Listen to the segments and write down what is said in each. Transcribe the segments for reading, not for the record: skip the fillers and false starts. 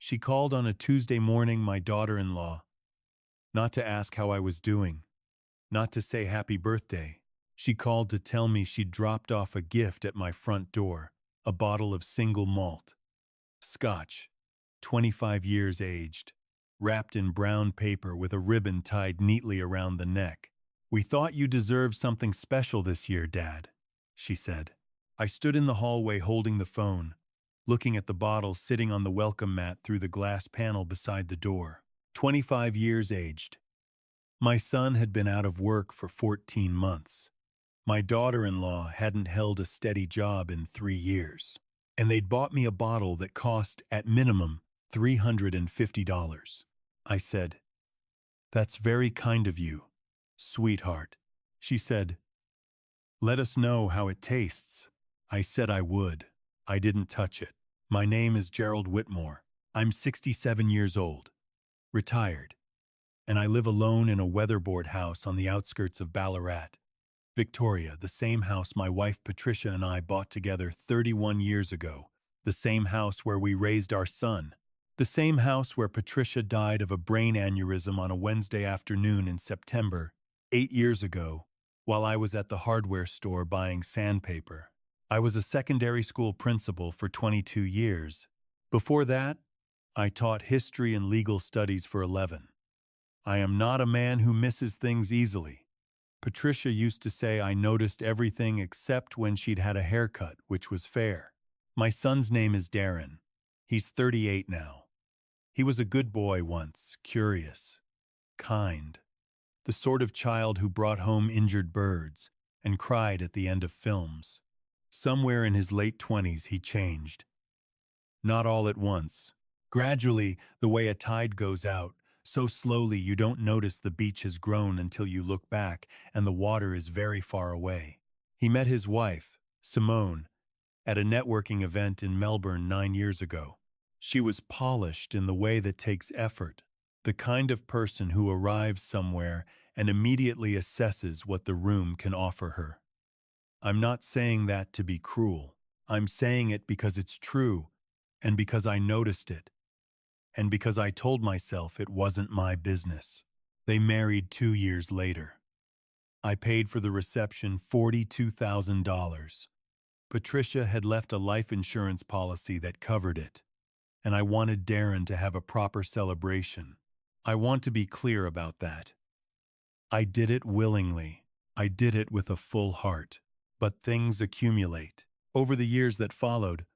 She called on a Tuesday morning, my daughter-in-law, not to ask how I was doing, not to say happy birthday. She called to tell me she'd dropped off a gift at my front door, a bottle of single malt Scotch, 25 years aged, wrapped in brown paper with a ribbon tied neatly around the neck. "We thought you deserved something special this year, Dad," she said. I stood in the hallway holding the phone, looking at the bottle sitting on the welcome mat through the glass panel beside the door. 25 years aged. My son had been out of work for 14 months. My daughter-in-law hadn't held a steady job in 3 years. And they'd bought me a bottle that cost, at minimum, $350. I said, "That's very kind of you, sweetheart." She said, "Let us know how it tastes." I said I would. I didn't touch it. My name is Gerald Whitmore. I'm 67 years old, retired, and I live alone in a weatherboard house on the outskirts of Ballarat, Victoria, the same house my wife Patricia and I bought together 31 years ago, the same house where we raised our son, the same house where Patricia died of a brain aneurysm on a Wednesday afternoon in September, 8 years ago, while I was at the hardware store buying sandpaper. I was a secondary school principal for 22 years. Before that, I taught history and legal studies for 11. I am not a man who misses things easily. Patricia used to say I noticed everything except when she'd had a haircut, which was fair. My son's name is Darren. He's 38 now. He was a good boy once, curious, kind, the sort of child who brought home injured birds and cried at the end of films. Somewhere in his late 20s he changed. Not all at once. Gradually, the way a tide goes out, so slowly you don't notice the beach has grown until you look back and the water is very far away. He met his wife, Simone, at a networking event in Melbourne 9 years ago. She was polished in the way that takes effort, the kind of person who arrives somewhere and immediately assesses what the room can offer her. I'm not saying that to be cruel. I'm saying it because it's true, and because I noticed it, and because I told myself it wasn't my business. They married 2 years later. I paid for the reception $42,000. Patricia had left a life insurance policy that covered it, and I wanted Darren to have a proper celebration. I want to be clear about that. I did it willingly. I did it with a full heart. But things accumulate. Over the years that followed,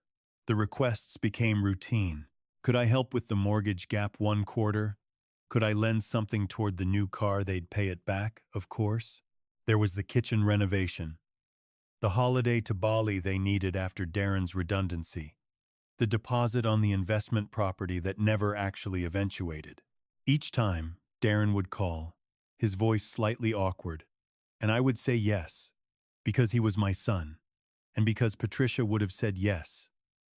the requests became routine. Could I help with the mortgage gap 1/4? Could I lend something toward the new car? They'd pay it back, of course. There was the kitchen renovation, the holiday to Bali they needed after Darren's redundancy, the deposit on the investment property that never actually eventuated. Each time, Darren would call, his voice slightly awkward, and I would say yes, because he was my son, and because Patricia would have said yes,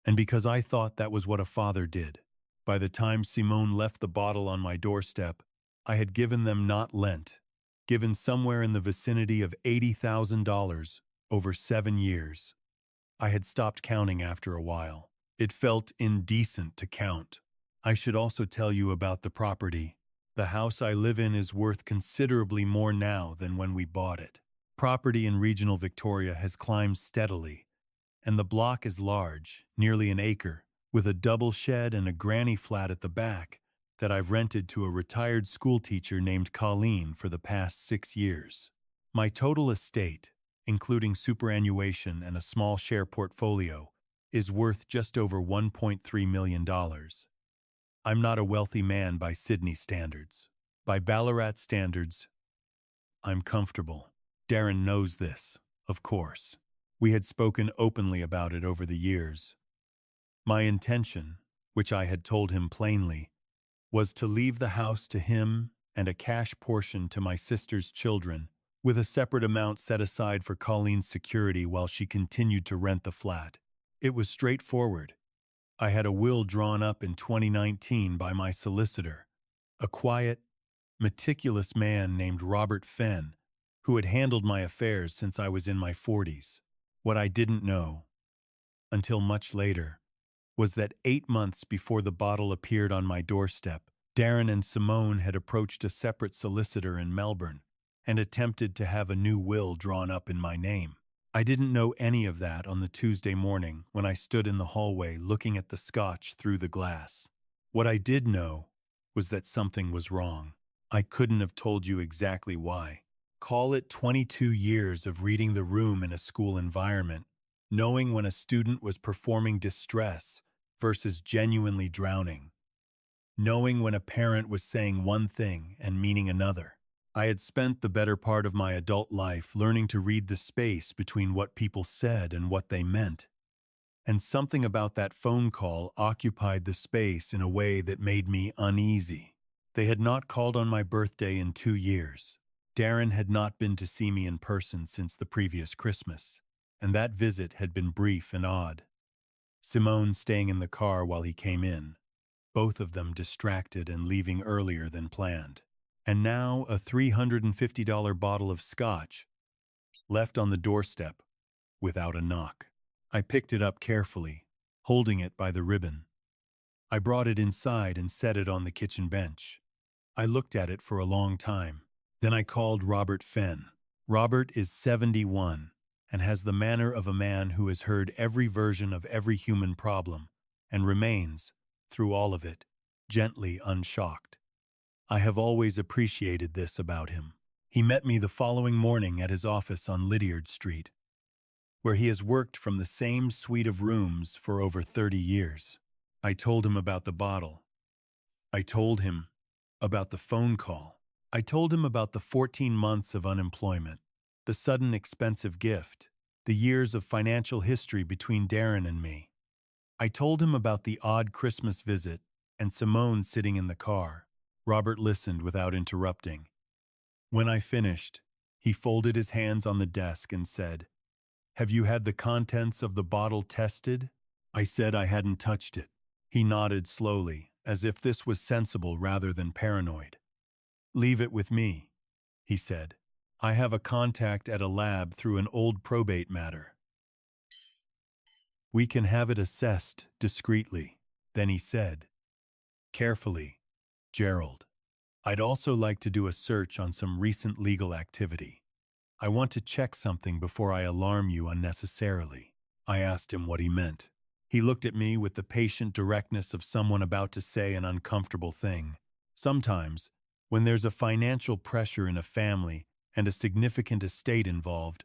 and because I thought that was what a father did. By the time Simone left the bottle on my doorstep, I had given them not lent, given somewhere in the vicinity of $80,000 over 7 years. I had stopped counting after a while. It felt indecent to count. I should also tell you about the property. The house I live in is worth considerably more now than when we bought it. Property in regional Victoria has climbed steadily, and the block is large, nearly an acre, with a double shed and a granny flat at the back that I've rented to a retired schoolteacher named Colleen for the past 6 years. My total estate, including superannuation and a small share portfolio, is worth just over $1.3 million. I'm not a wealthy man by Sydney standards. By Ballarat standards, I'm comfortable. Darren knows this, of course. We had spoken openly about it over the years. My intention, which I had told him plainly, was to leave the house to him and a cash portion to my sister's children, with a separate amount set aside for Colleen's security while she continued to rent the flat. It was straightforward. I had a will drawn up in 2019 by my solicitor, a quiet, meticulous man named Robert Fenn, who had handled my affairs since I was in my 40s. What I didn't know, until much later, was that 8 months before the bottle appeared on my doorstep, Darren and Simone had approached a separate solicitor in Melbourne and attempted to have a new will drawn up in my name. I didn't know any of that on the Tuesday morning when I stood in the hallway looking at the Scotch through the glass. What I did know was that something was wrong. I couldn't have told you exactly why. Call it 22 years of reading the room in a school environment, knowing when a student was performing distress versus genuinely drowning, knowing when a parent was saying one thing and meaning another. I had spent the better part of my adult life learning to read the space between what people said and what they meant. And something about that phone call occupied the space in a way that made me uneasy. They had not called on my birthday in 2 years. Darren had not been to see me in person since the previous Christmas, and that visit had been brief and odd. Simone staying in the car while he came in, both of them distracted and leaving earlier than planned. And now a $350 bottle of Scotch left on the doorstep without a knock. I picked it up carefully, holding it by the ribbon. I brought it inside and set it on the kitchen bench. I looked at it for a long time. Then I called Robert Fenn. Robert is 71 and has the manner of a man who has heard every version of every human problem and remains, through all of it, gently unshocked. I have always appreciated this about him. He met me the following morning at his office on Lydiard Street, where he has worked from the same suite of rooms for over 30 years. I told him about the bottle. I told him about the phone call. I told him about the 14 months of unemployment, the sudden expensive gift, the years of financial history between Darren and me. I told him about the odd Christmas visit and Simone sitting in the car. Robert listened without interrupting. When I finished, he folded his hands on the desk and said, "Have you had the contents of the bottle tested?" I said I hadn't touched it. He nodded slowly, as if this was sensible rather than paranoid. "Leave it with me," he said. "I have a contact at a lab through an old probate matter. We can have it assessed discreetly." Then he said, "Carefully, Gerald. I'd also like to do a search on some recent legal activity. I want to check something before I alarm you unnecessarily." I asked him what he meant. He looked at me with the patient directness of someone about to say an uncomfortable thing. Sometimes, when there's a financial pressure in a family and a significant estate involved,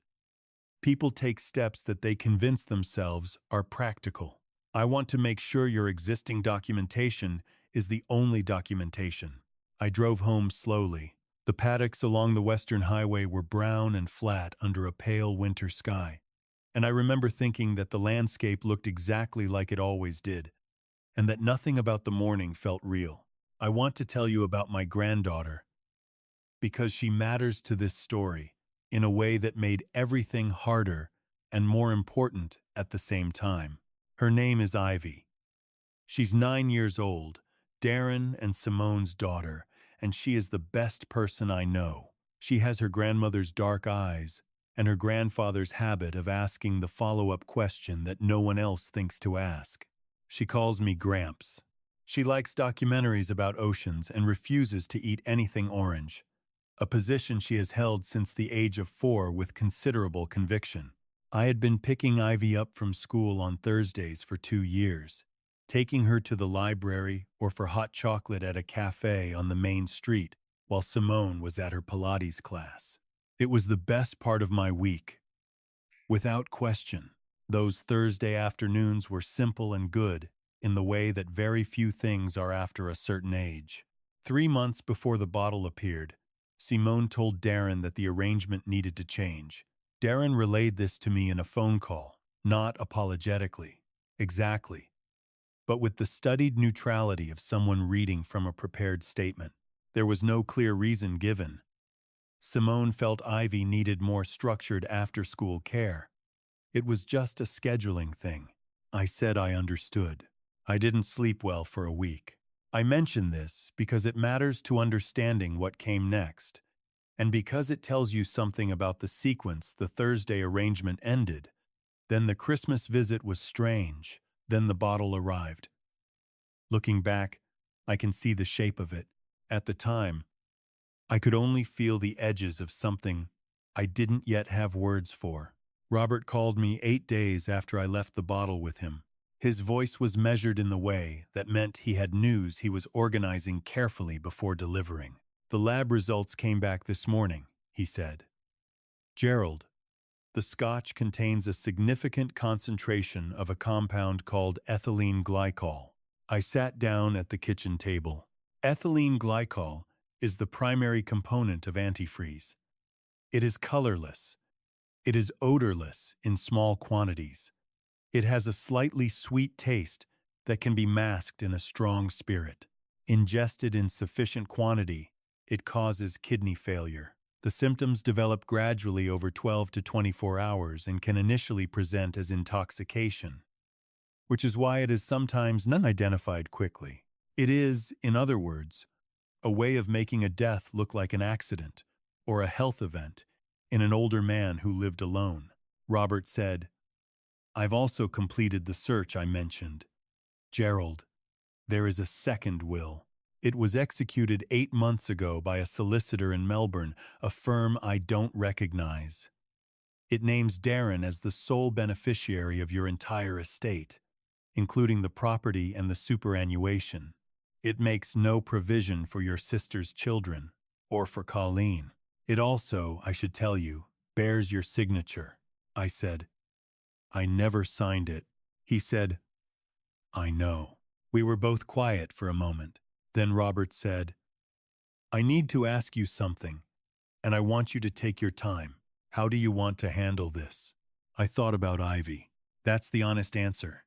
people take steps that they convince themselves are practical. I want to make sure your existing documentation is the only documentation. I drove home slowly. The paddocks along the Western Highway were brown and flat under a pale winter sky, and I remember thinking that the landscape looked exactly like it always did, and that nothing about the morning felt real. I want to tell you about my granddaughter, because she matters to this story in a way that made everything harder and more important at the same time. Her name is Ivy. She's 9 years old, Darren and Simone's daughter, and she is the best person I know. She has her grandmother's dark eyes and her grandfather's habit of asking the follow-up question that no one else thinks to ask. She calls me Gramps. She likes documentaries about oceans and refuses to eat anything orange, a position she has held since the age of 4 with considerable conviction. I had been picking Ivy up from school on Thursdays for 2 years, taking her to the library or for hot chocolate at a cafe on the main street while Simone was at her Pilates class. It was the best part of my week. Without question, those Thursday afternoons were simple and good in the way that very few things are after a certain age. 3 months before the bottle appeared, Simone told Darren that the arrangement needed to change. Darren relayed this to me in a phone call, not apologetically, exactly, but with the studied neutrality of someone reading from a prepared statement. There was no clear reason given. Simone felt Ivy needed more structured after-school care. It was just a scheduling thing. I said I understood. I didn't sleep well for a week. I mention this because it matters to understanding what came next, and because it tells you something about the sequence the Thursday arrangement ended. Then the Christmas visit was strange. Then the bottle arrived. Looking back, I can see the shape of it. At the time, I could only feel the edges of something I didn't yet have words for. Robert called me 8 days after I left the bottle with him. His voice was measured in the way that meant he had news he was organizing carefully before delivering. "The lab results came back this morning," he said. "Gerald, the Scotch contains a significant concentration of a compound called ethylene glycol." I sat down at the kitchen table. Ethylene glycol is the primary component of antifreeze. It is colorless. It is odorless in small quantities. It has a slightly sweet taste that can be masked in a strong spirit. Ingested in sufficient quantity, it causes kidney failure. The symptoms develop gradually over 12 to 24 hours and can initially present as intoxication, which is why it is sometimes not identified quickly. It is, in other words, a way of making a death look like an accident or a health event in an older man who lived alone. Robert said, "I've also completed the search I mentioned. Gerald, there is a second will. It was executed 8 months ago by a solicitor in Melbourne, a firm I don't recognize. It names Darren as the sole beneficiary of your entire estate, including the property and the superannuation. It makes no provision for your sister's children, or for Colleen. It also, I should tell you, bears your signature." I said, "I never signed it." He said, "I know." We were both quiet for a moment. Then Robert said, "I need to ask you something, and I want you to take your time. How do you want to handle this?" I thought about Ivy. That's the honest answer.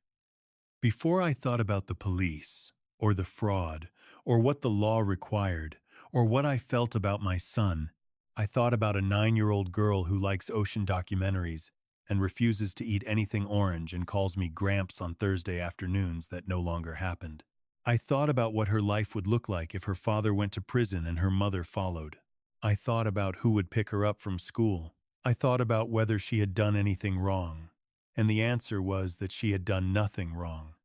Before I thought about the police, or the fraud, or what the law required, or what I felt about my son, I thought about a 9-year-old girl who likes ocean documentaries and refuses to eat anything orange and calls me Gramps on Thursday afternoons that no longer happened. I thought about what her life would look like if her father went to prison and her mother followed. I thought about who would pick her up from school. I thought about whether she had done anything wrong. And the answer was that she had done nothing wrong.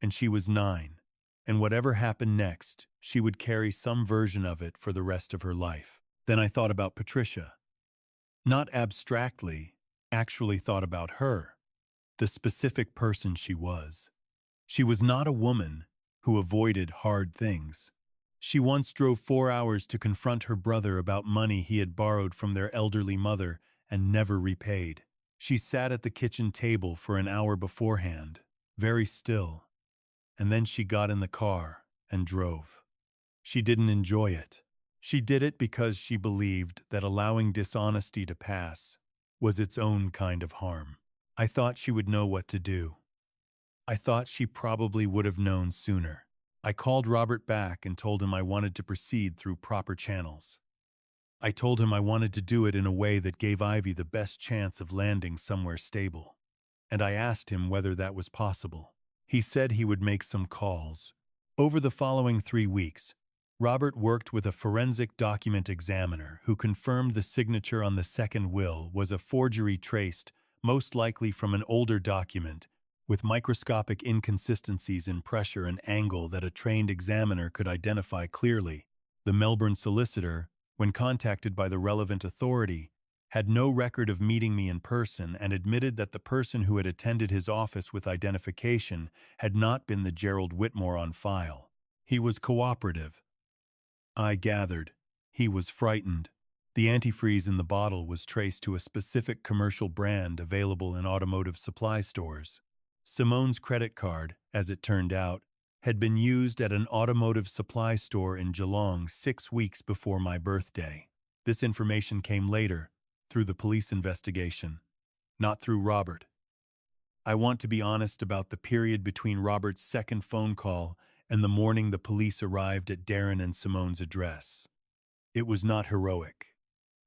And she was 9. And whatever happened next, she would carry some version of it for the rest of her life. Then I thought about Patricia. Not abstractly, actually thought about her, the specific person she was. She was not a woman who avoided hard things. She once drove 4 hours to confront her brother about money he had borrowed from their elderly mother and never repaid. She sat at the kitchen table for an hour beforehand, very still, and then she got in the car and drove. She didn't enjoy it. She did it because she believed that allowing dishonesty to pass was its own kind of harm. I thought she would know what to do. I thought she probably would have known sooner. I called Robert back and told him I wanted to proceed through proper channels. I told him I wanted to do it in a way that gave Ivy the best chance of landing somewhere stable. And I asked him whether that was possible. He said he would make some calls. Over the following 3 weeks, Robert worked with a forensic document examiner who confirmed the signature on the second will was a forgery traced, most likely from an older document, with microscopic inconsistencies in pressure and angle that a trained examiner could identify clearly. The Melbourne solicitor, when contacted by the relevant authority, had no record of meeting me in person and admitted that the person who had attended his office with identification had not been the Gerald Whitmore on file. He was cooperative. I gathered he was frightened. The antifreeze in the bottle was traced to a specific commercial brand available in automotive supply stores. Simone's credit card, as it turned out, had been used at an automotive supply store in Geelong 6 weeks before my birthday. This information came later, through the police investigation, not through Robert. I want to be honest about the period between Robert's second phone call and the morning the police arrived at Darren and Simone's address. It was not heroic.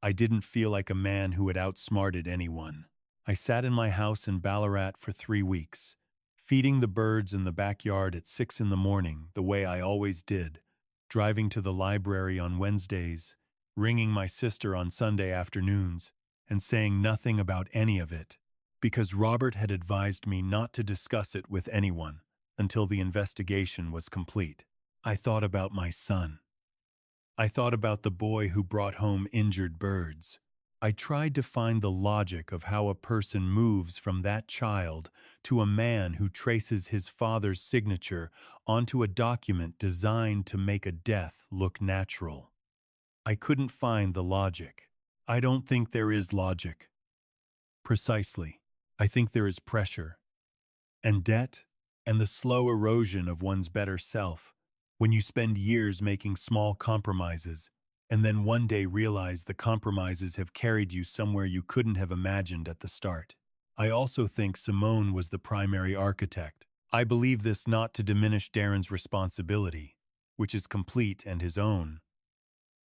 I didn't feel like a man who had outsmarted anyone. I sat in my house in Ballarat for 3 weeks, feeding the birds in the backyard at 6 in the morning, the way I always did, driving to the library on Wednesdays, ringing my sister on Sunday afternoons, and saying nothing about any of it. because Robert had advised me not to discuss it with anyone until the investigation was complete. I thought about my son. I thought about the boy who brought home injured birds. I tried to find the logic of how a person moves from that child to a man who traces his father's signature onto a document designed to make a death look natural. I couldn't find the logic. I don't think there is logic. Precisely. I think there is pressure and debt and the slow erosion of one's better self when you spend years making small compromises and then one day realize the compromises have carried you somewhere you couldn't have imagined at the start. I also think Simone was the primary architect. I believe this not to diminish Darren's responsibility, which is complete and his own,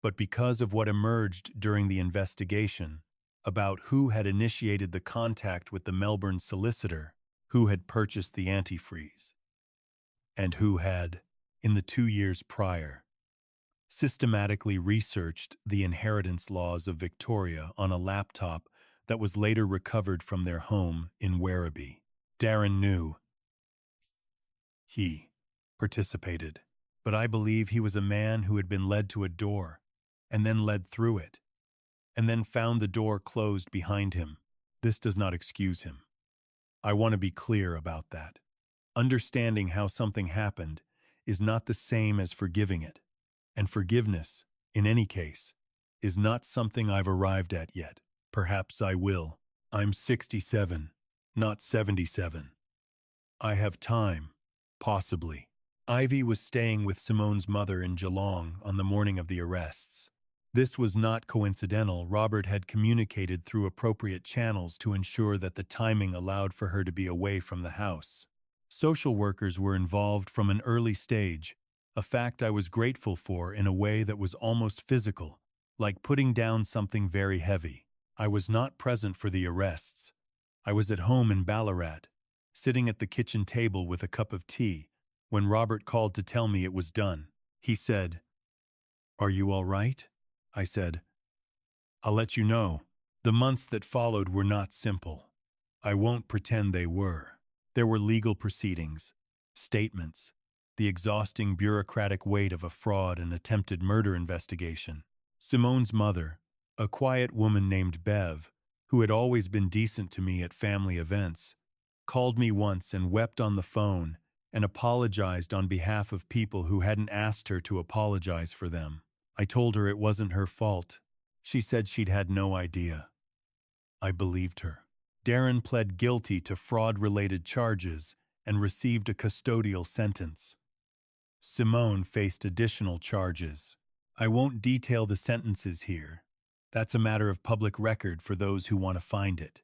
but because of what emerged during the investigation about who had initiated the contact with the Melbourne solicitor, who had purchased the antifreeze, and who had, in the 2 years prior, systematically researched the inheritance laws of Victoria on a laptop that was later recovered from their home in Werribee. Darren knew. He participated, but I believe he was a man who had been led to a door, and then led through it, and then found the door closed behind him. This does not excuse him. I want to be clear about that. Understanding how something happened is not the same as forgiving it. And forgiveness, in any case, is not something I've arrived at yet. Perhaps I will. I'm 67, not 77. I have time, possibly. Ivy was staying with Simone's mother in Geelong on the morning of the arrests. This was not coincidental. Robert had communicated through appropriate channels to ensure that the timing allowed for her to be away from the house. Social workers were involved from an early stage, a fact I was grateful for in a way that was almost physical, like putting down something very heavy. I was not present for the arrests. I was at home in Ballarat, sitting at the kitchen table with a cup of tea, when Robert called to tell me it was done. He said, "Are you all right?" I said, "I'll let you know." The months that followed were not simple. I won't pretend they were. There were legal proceedings, statements, the exhausting bureaucratic weight of a fraud and attempted murder investigation. Simone's mother, a quiet woman named Bev, who had always been decent to me at family events, called me once and wept on the phone and apologized on behalf of people who hadn't asked her to apologize for them. I told her it wasn't her fault. She said she'd had no idea. I believed her. Darren pled guilty to fraud-related charges and received a custodial sentence. Simone faced additional charges. I won't detail the sentences here. That's a matter of public record for those who want to find it.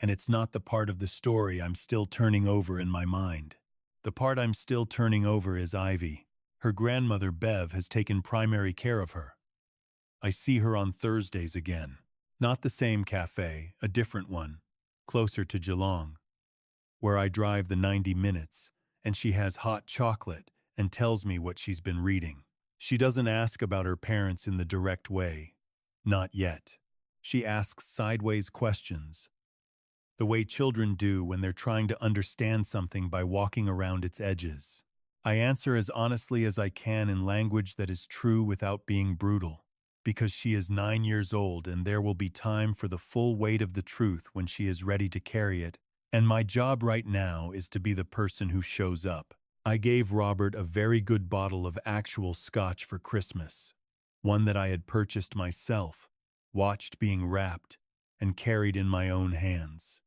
And it's not the part of the story I'm still turning over in my mind. The part I'm still turning over is Ivy. Her grandmother, Bev, has taken primary care of her. I see her on Thursdays again. Not the same cafe, a different one, closer to Geelong, where I drive the 90 minutes, and she has hot chocolate and tells me what she's been reading. She doesn't ask about her parents in the direct way. Not yet. She asks sideways questions, the way children do when they're trying to understand something by walking around its edges. I answer as honestly as I can in language that is true without being brutal, because she is 9 years old and there will be time for the full weight of the truth when she is ready to carry it, and my job right now is to be the person who shows up. I gave Robert a very good bottle of actual Scotch for Christmas, one that I had purchased myself, watched being wrapped, and carried in my own hands.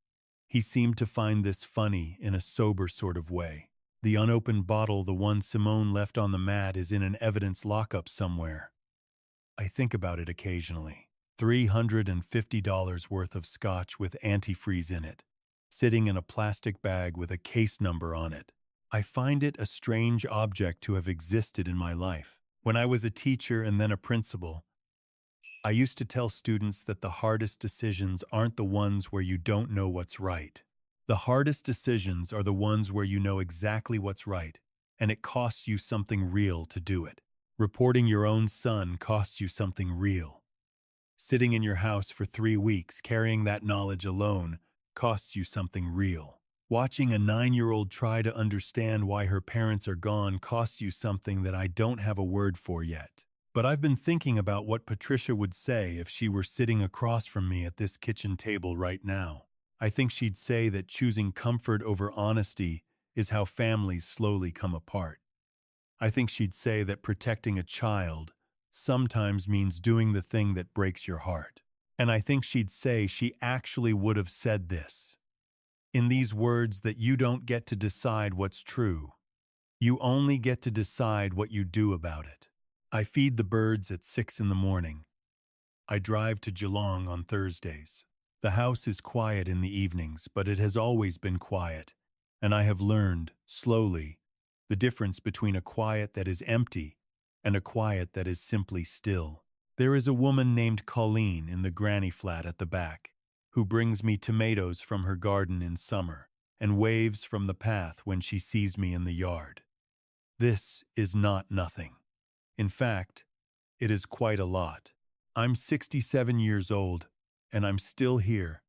He seemed to find this funny in a sober sort of way. The unopened bottle, the one Simone left on the mat, is in an evidence lockup somewhere. I think about it occasionally. $350 worth of Scotch with antifreeze in it, sitting in a plastic bag with a case number on it. I find it a strange object to have existed in my life. When I was a teacher and then a principal, I used to tell students that the hardest decisions aren't the ones where you don't know what's right. The hardest decisions are the ones where you know exactly what's right, and it costs you something real to do it. Reporting your own son costs you something real. Sitting in your house for 3 weeks carrying that knowledge alone costs you something real. Watching a 9-year-old try to understand why her parents are gone costs you something that I don't have a word for yet. But I've been thinking about what Patricia would say if she were sitting across from me at this kitchen table right now. I think she'd say that choosing comfort over honesty is how families slowly come apart. I think she'd say that protecting a child sometimes means doing the thing that breaks your heart. And I think she'd say she actually would have said this. In these words, that you don't get to decide what's true. You only get to decide what you do about it. I feed the birds at 6 in the morning. I drive to Geelong on Thursdays. The house is quiet in the evenings, but it has always been quiet, and I have learned, slowly, the difference between a quiet that is empty and a quiet that is simply still. There is a woman named Colleen in the granny flat at the back, who brings me tomatoes from her garden in summer and waves from the path when she sees me in the yard. This is not nothing. In fact, it is quite a lot. I'm 67 years old, and I'm still here,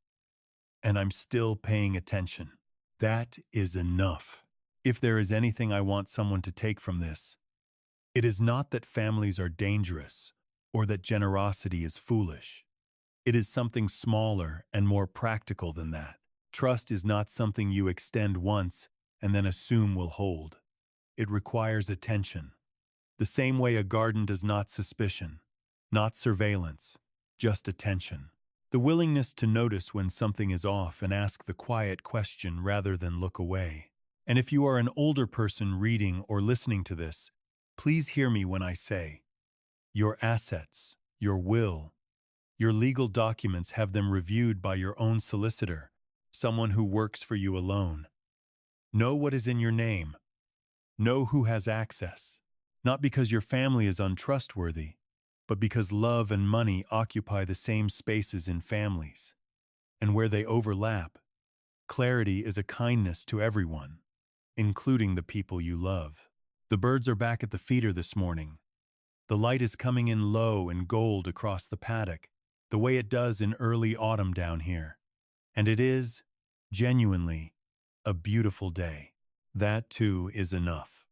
and I'm still paying attention. That is enough. If there is anything I want someone to take from this, it is not that families are dangerous or that generosity is foolish. It is something smaller and more practical than that. Trust is not something you extend once and then assume will hold. It requires attention. The same way a garden does not suspicion, not surveillance, just attention. The willingness to notice when something is off and ask the quiet question rather than look away. And if you are an older person reading or listening to this, please hear me when I say, your assets, your will, your legal documents, have them reviewed by your own solicitor, someone who works for you alone. Know what is in your name. Know who has access. Not because your family is untrustworthy, but because love and money occupy the same spaces in families. And where they overlap, clarity is a kindness to everyone, including the people you love. The birds are back at the feeder this morning. The light is coming in low and gold across the paddock, the way it does in early autumn down here. And it is, genuinely, a beautiful day. That too is enough.